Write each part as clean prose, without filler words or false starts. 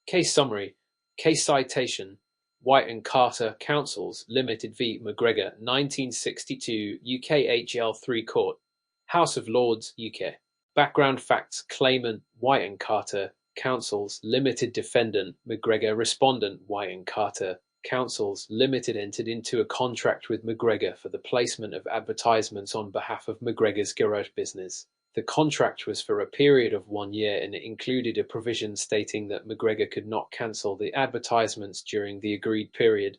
Case summary. Case citation. White and Carter Counsels Limited v. McGregor, 1962, UK HL3 Court. House of Lords, UK. Background facts. Claimant White and Carter Counsels Limited. Defendant McGregor. Respondent White and Carter Counsels Limited entered into a contract with McGregor for the placement of advertisements on behalf of McGregor's garage business. The contract was for a period of 1 year and it included a provision stating that McGregor could not cancel the advertisements during the agreed period.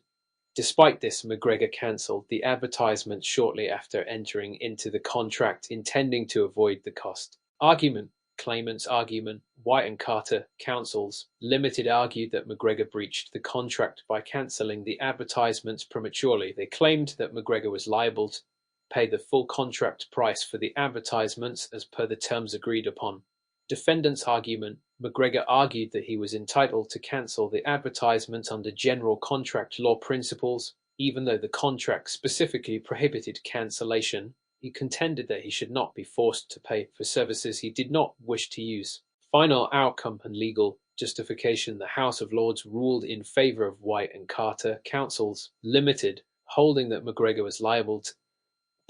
Despite this, McGregor cancelled the advertisements shortly after entering into the contract, intending to avoid the cost. Argument. Claimant's argument. White and Carter Counsels Limited argued that McGregor breached the contract by cancelling the advertisements prematurely. They claimed that McGregor was liable to pay the full contract price for the advertisements as per the terms agreed upon. Defendant's argument. McGregor argued that he was entitled to cancel the advertisements under general contract law principles, even though the contract specifically prohibited cancellation. He contended that he should not be forced to pay for services he did not wish to use. Final outcome and legal justification. The House of Lords ruled in favour of White and Carter Counsels Limited, holding that McGregor was liable to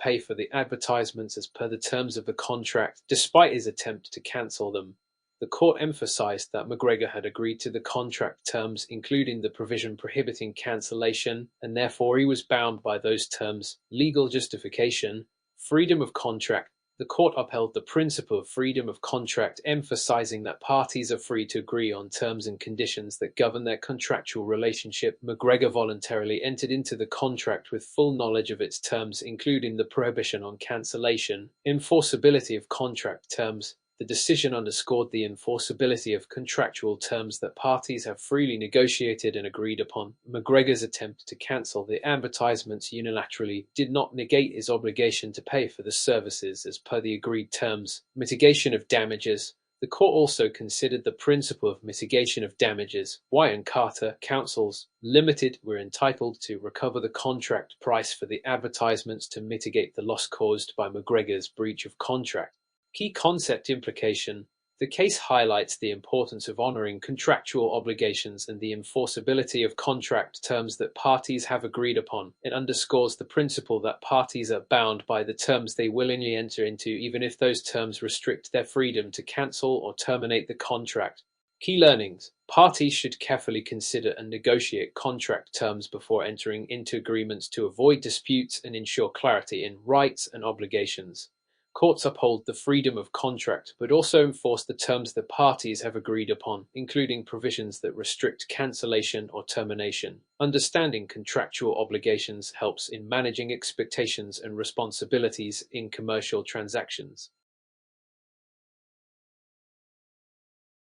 pay for the advertisements as per the terms of the contract, despite his attempt to cancel them. The court emphasised that McGregor had agreed to the contract terms, including the provision prohibiting cancellation, and therefore he was bound by those terms. Legal justification. Freedom of contract. The court upheld the principle of freedom of contract, emphasizing that parties are free to agree on terms and conditions that govern their contractual relationship. McGregor voluntarily entered into the contract with full knowledge of its terms, including the prohibition on cancellation. Enforceability of contract terms. The decision underscored the enforceability of contractual terms that parties have freely negotiated and agreed upon. McGregor's attempt to cancel the advertisements unilaterally did not negate his obligation to pay for the services as per the agreed terms. Mitigation of damages. The court also considered the principle of mitigation of damages. White and Carter Counsels Limited were entitled to recover the contract price for the advertisements to mitigate the loss caused by McGregor's breach of contract. Key concept implication. The case highlights the importance of honoring contractual obligations and the enforceability of contract terms that parties have agreed upon. It underscores the principle that parties are bound by the terms they willingly enter into, even if those terms restrict their freedom to cancel or terminate the contract. Key learnings. Parties should carefully consider and negotiate contract terms before entering into agreements to avoid disputes and ensure clarity in rights and obligations. Courts uphold the freedom of contract, but also enforce the terms the parties have agreed upon, including provisions that restrict cancellation or termination. Understanding contractual obligations helps in managing expectations and responsibilities in commercial transactions.